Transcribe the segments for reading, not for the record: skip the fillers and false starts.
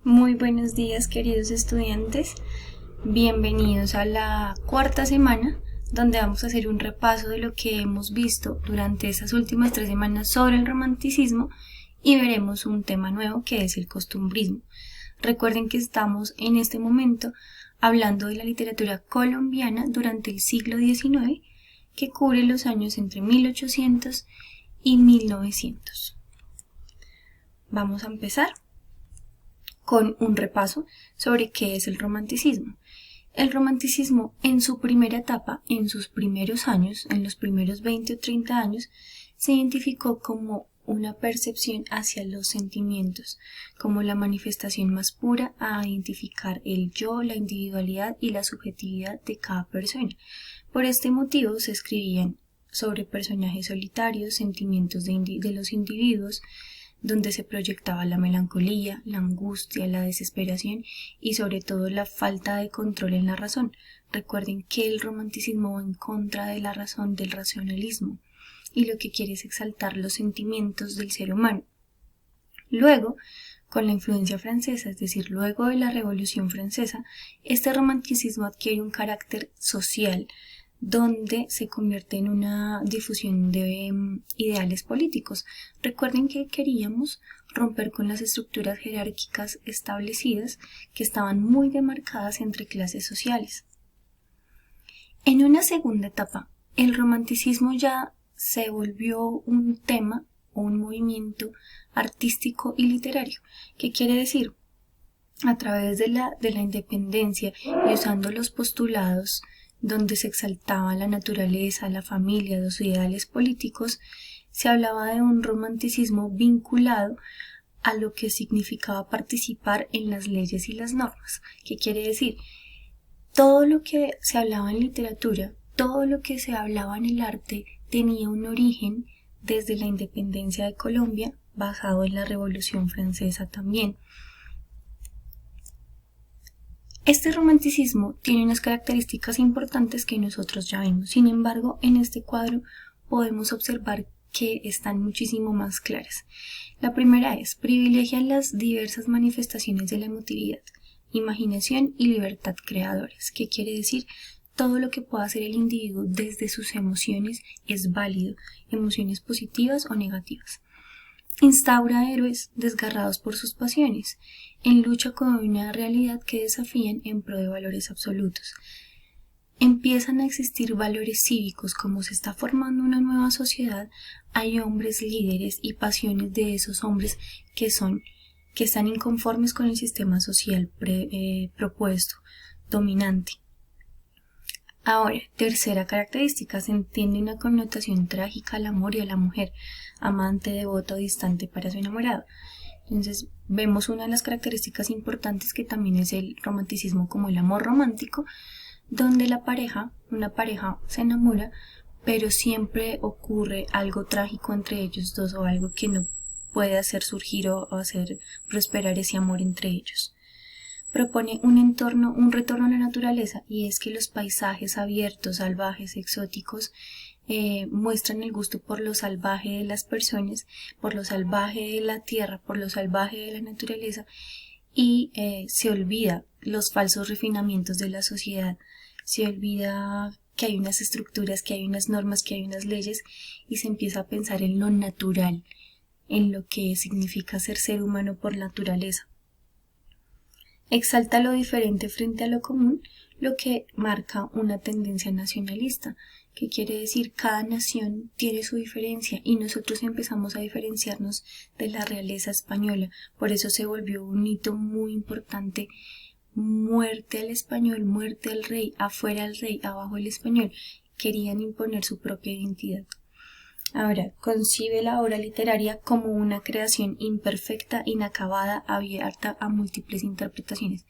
Muy buenos días, queridos estudiantes. Bienvenidos a la cuarta semana, donde vamos a hacer un repaso de lo que hemos visto durante estas últimas 3 semanas sobre el romanticismo y veremos un tema nuevo que es el costumbrismo. Recuerden que estamos en este momento hablando de la literatura colombiana durante el siglo XIX, que cubre los años entre 1800 y 1900. Vamos a empezar con un repaso sobre qué es el romanticismo. El romanticismo en su primera etapa, en sus primeros años, en los primeros 20 o 30 años, se identificó como una percepción hacia los sentimientos, como la manifestación más pura a identificar el yo, la individualidad y la subjetividad de cada persona. Por este motivo se escribían sobre personajes solitarios, sentimientos de los individuos, donde se proyectaba la melancolía, la angustia, la desesperación y sobre todo la falta de control en la razón. Recuerden que el romanticismo va en contra de la razón, del racionalismo, y lo que quiere es exaltar los sentimientos del ser humano. Luego, con la influencia francesa, es decir, luego de la Revolución Francesa, este romanticismo adquiere un carácter social, donde se convierte en una difusión de ideales políticos. Recuerden que queríamos romper con las estructuras jerárquicas establecidas que estaban muy demarcadas entre clases sociales. En una segunda etapa, el romanticismo ya se volvió un tema o un movimiento artístico y literario. ¿Qué quiere decir? A través de la independencia y usando los postulados donde se exaltaba la naturaleza, la familia, los ideales políticos, se hablaba de un romanticismo vinculado a lo que significaba participar en las leyes y las normas. ¿Qué quiere decir? Todo lo que se hablaba en literatura, todo lo que se hablaba en el arte tenía un origen desde la independencia de Colombia, basado en la Revolución Francesa también. Este romanticismo tiene unas características importantes que nosotros ya vimos. Sin embargo, en este cuadro podemos observar que están muchísimo más claras. La primera es: privilegia las diversas manifestaciones de la emotividad, imaginación y libertad creadores. ¿Qué quiere decir? Todo lo que pueda hacer el individuo desde sus emociones es válido, emociones positivas o negativas. Instaura héroes desgarrados por sus pasiones, en lucha con una realidad que desafían en pro de valores absolutos. Empiezan a existir valores cívicos. Como se está formando una nueva sociedad, hay hombres líderes y pasiones de esos hombres que están inconformes con el sistema social propuesto, dominante. Ahora, tercera característica: se entiende una connotación trágica al amor y a la mujer, amante, devoto, distante para su enamorado. Entonces, vemos una de las características importantes que también es el romanticismo como el amor romántico, donde una pareja se enamora, pero siempre ocurre algo trágico entre ellos dos o algo que no puede hacer surgir o hacer prosperar ese amor entre ellos. Propone un retorno a la naturaleza, y es que los paisajes abiertos, salvajes, exóticos, muestran el gusto por lo salvaje de las personas, por lo salvaje de la tierra, por lo salvaje de la naturaleza, y se olvida los falsos refinamientos de la sociedad, se olvida que hay unas estructuras, que hay unas normas, que hay unas leyes, y se empieza a pensar en lo natural, en lo que significa ser humano por naturaleza. Exalta lo diferente frente a lo común, lo que marca una tendencia nacionalista, que quiere decir cada nación tiene su diferencia y nosotros empezamos a diferenciarnos de la realeza española. Por eso se volvió un hito muy importante: muerte al español, muerte al rey, afuera el rey, abajo el español. Querían imponer su propia identidad. Ahora, concibe la obra literaria como una creación imperfecta, inacabada, abierta a múltiples interpretaciones.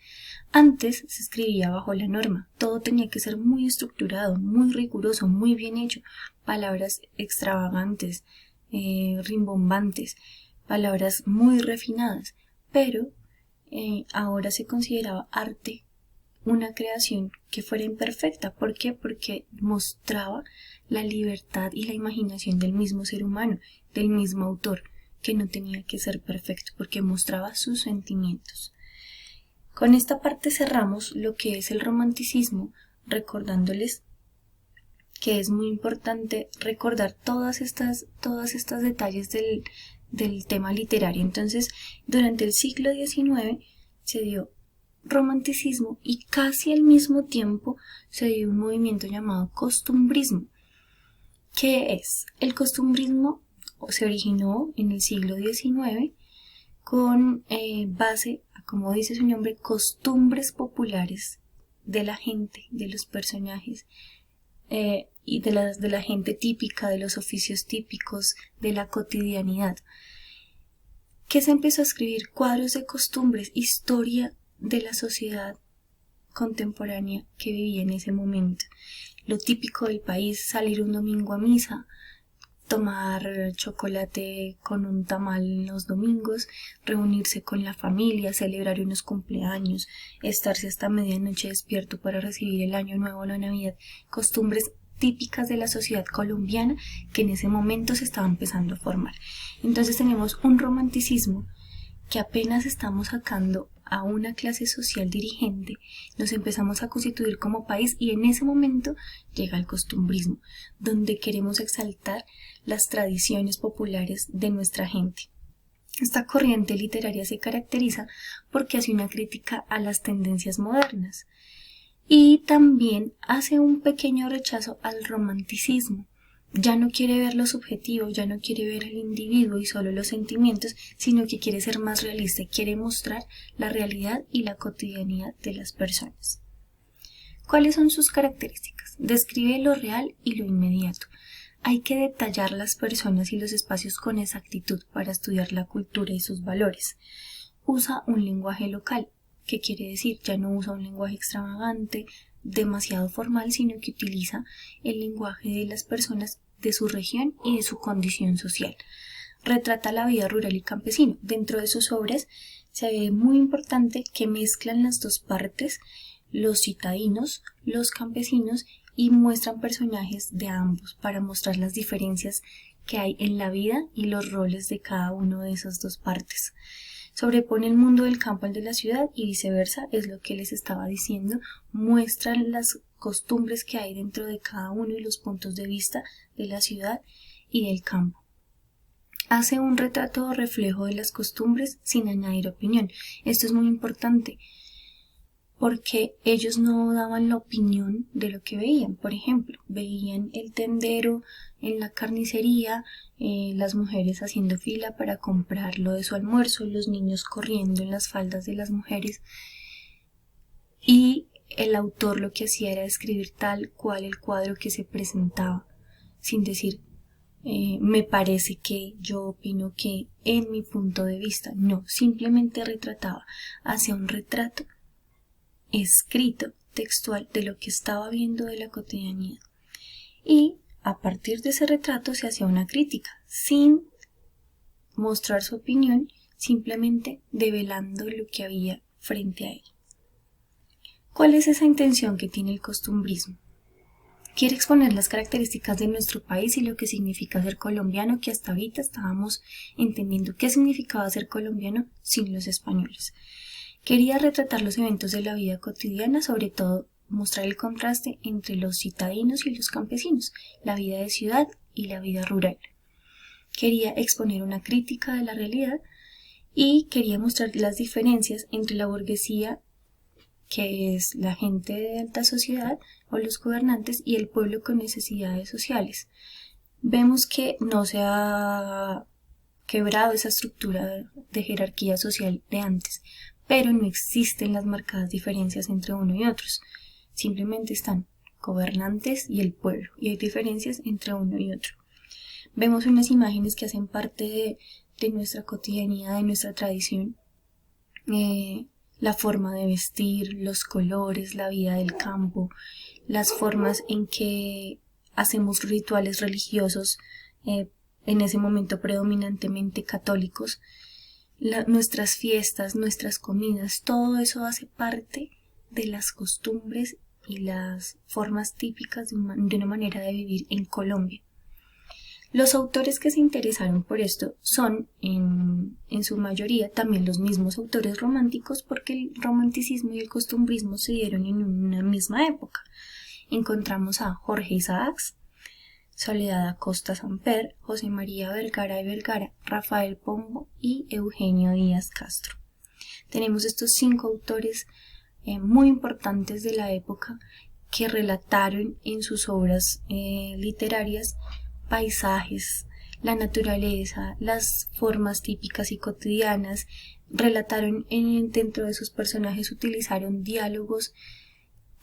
Antes se escribía bajo la norma, todo tenía que ser muy estructurado, muy riguroso, muy bien hecho, palabras extravagantes, rimbombantes, palabras muy refinadas, pero ahora se consideraba arte una creación que fuera imperfecta. ¿Por qué? Porque mostraba la libertad y la imaginación del mismo ser humano, del mismo autor, que no tenía que ser perfecto, porque mostraba sus sentimientos. Con esta parte cerramos lo que es el romanticismo, recordándoles que es muy importante recordar todas estas detalles del tema literario. Entonces, durante el siglo XIX se dio romanticismo y casi al mismo tiempo se dio un movimiento llamado costumbrismo. ¿Qué es? El costumbrismo se originó en el siglo XIX con base, como dice su nombre, costumbres populares de la gente, de los personajes y de la gente típica, de los oficios típicos, de la cotidianidad. Que se empezó a escribir cuadros de costumbres, historia de la sociedad contemporánea que vivía en ese momento. Lo típico del país, salir un domingo a misa, tomar chocolate con un tamal los domingos, reunirse con la familia, celebrar unos cumpleaños, estarse hasta medianoche despierto para recibir el año nuevo o la Navidad, costumbres típicas de la sociedad colombiana que en ese momento se estaba empezando a formar. Entonces tenemos un romanticismo que apenas estamos sacando a una clase social dirigente, nos empezamos a constituir como país y en ese momento llega el costumbrismo, donde queremos exaltar las tradiciones populares de nuestra gente. Esta corriente literaria se caracteriza porque hace una crítica a las tendencias modernas y también hace un pequeño rechazo al romanticismo. Ya no quiere ver lo subjetivo, ya no quiere ver al individuo y solo los sentimientos, sino que quiere ser más realista y quiere mostrar la realidad y la cotidianidad de las personas. ¿Cuáles son sus características? Describe lo real y lo inmediato. Hay que detallar las personas y los espacios con exactitud para estudiar la cultura y sus valores. Usa un lenguaje local. ¿Qué quiere decir? Ya no usa un lenguaje extravagante, demasiado formal, sino que utiliza el lenguaje de las personas de su región y de su condición social. Retrata la vida rural y campesino. Dentro de sus obras se ve muy importante que mezclan las dos partes, los citadinos, los campesinos, y muestran personajes de ambos para mostrar las diferencias que hay en la vida y los roles de cada uno de esas dos partes. Sobrepone el mundo del campo al de la ciudad y viceversa, es lo que les estaba diciendo, muestran las costumbres que hay dentro de cada uno y los puntos de vista de la ciudad y del campo. Hace un retrato o reflejo de las costumbres sin añadir opinión. Esto es muy importante porque ellos no daban la opinión de lo que veían. Por ejemplo, veían el tendero en la carnicería, las mujeres haciendo fila para comprar lo de su almuerzo, los niños corriendo en las faldas de las mujeres, y el autor lo que hacía era describir tal cual el cuadro que se presentaba, sin decir me parece que, yo opino que, en mi punto de vista. No, simplemente retrataba, hacía un retrato escrito, textual, de lo que estaba viendo de la cotidianidad. Y a partir de ese retrato se hacía una crítica, sin mostrar su opinión, simplemente develando lo que había frente a él. ¿Cuál es esa intención que tiene el costumbrismo? Quiere exponer las características de nuestro país y lo que significa ser colombiano, que hasta ahorita estábamos entendiendo qué significaba ser colombiano sin los españoles. Quería retratar los eventos de la vida cotidiana, sobre todo mostrar el contraste entre los citadinos y los campesinos, la vida de ciudad y la vida rural. Quería exponer una crítica de la realidad y quería mostrar las diferencias entre la burguesía, que es la gente de alta sociedad o los gobernantes, y el pueblo con necesidades sociales. Vemos que no se ha quebrado esa estructura de jerarquía social de antes, pero no existen las marcadas diferencias entre uno y otros. Simplemente están gobernantes y el pueblo, y hay diferencias entre uno y otro. Vemos unas imágenes que hacen parte de nuestra cotidianidad, de nuestra tradición, la forma de vestir, los colores, la vida del campo, las formas en que hacemos rituales religiosos, en ese momento predominantemente católicos, nuestras fiestas, nuestras comidas, todo eso hace parte de las costumbres y las formas típicas de una manera de vivir en Colombia. Los autores que se interesaron por esto son, en su mayoría, también los mismos autores románticos, porque el romanticismo y el costumbrismo se dieron en una misma época. Encontramos a Jorge Isaacs, Soledad Acosta Samper, José María Vergara y Vergara, Rafael Pombo y Eugenio Díaz Castro. Tenemos estos 5 autores muy importantes de la época que relataron en sus obras literarias paisajes, la naturaleza, las formas típicas y cotidianas. Relataron dentro de sus personajes, utilizaron diálogos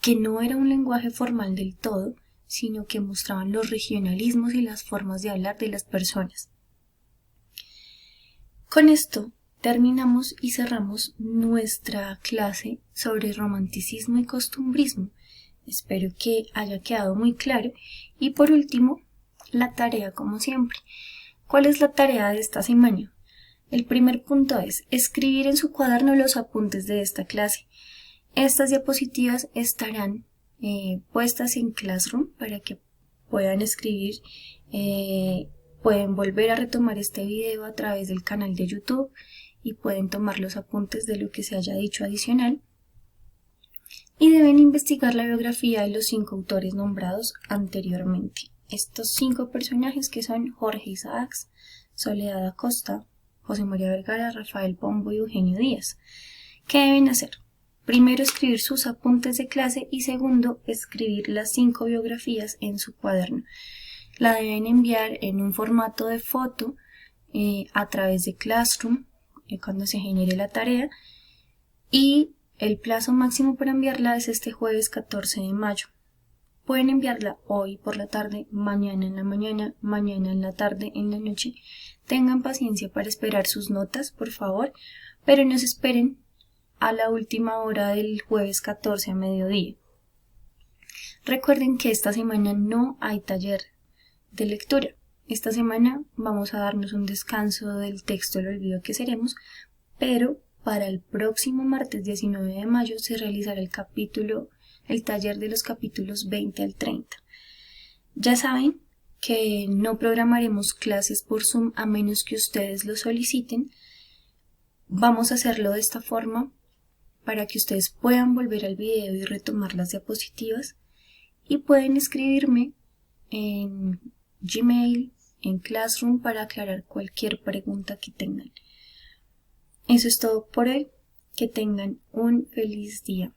que no era un lenguaje formal del todo, sino que mostraban los regionalismos y las formas de hablar de las personas. Con esto terminamos y cerramos nuestra clase sobre romanticismo y costumbrismo. Espero que haya quedado muy claro. Y por último, la tarea como siempre. ¿Cuál es la tarea de esta semana? El primer punto es escribir en su cuaderno los apuntes de esta clase. Estas diapositivas estarán puestas en Classroom para que puedan escribir. Pueden volver a retomar este video a través del canal de YouTube y pueden tomar los apuntes de lo que se haya dicho adicional. Y deben investigar la biografía de los 5 autores nombrados anteriormente. Estos 5 personajes que son Jorge Isaacs, Soledad Acosta, José María Vergara, Rafael Pombo y Eugenio Díaz. ¿Qué deben hacer? Primero, escribir sus apuntes de clase y segundo, escribir las 5 biografías en su cuaderno. La deben enviar en un formato de foto a través de Classroom cuando se genere la tarea, y el plazo máximo para enviarla es este jueves 14 de mayo. Pueden enviarla hoy por la tarde, mañana en la mañana, mañana en la tarde, en la noche. Tengan paciencia para esperar sus notas, por favor, pero no se esperen a la última hora del jueves 14 a mediodía. Recuerden que esta semana no hay taller de lectura. Esta semana vamos a darnos un descanso del texto El olvido que seremos, pero para el próximo martes 19 de mayo se realizará el taller de los capítulos 20 al 30. Ya saben que no programaremos clases por Zoom a menos que ustedes lo soliciten. Vamos a hacerlo de esta forma para que ustedes puedan volver al video y retomar las diapositivas, y pueden escribirme en Gmail, en Classroom, para aclarar cualquier pregunta que tengan. Eso es todo por hoy. Que tengan un feliz día.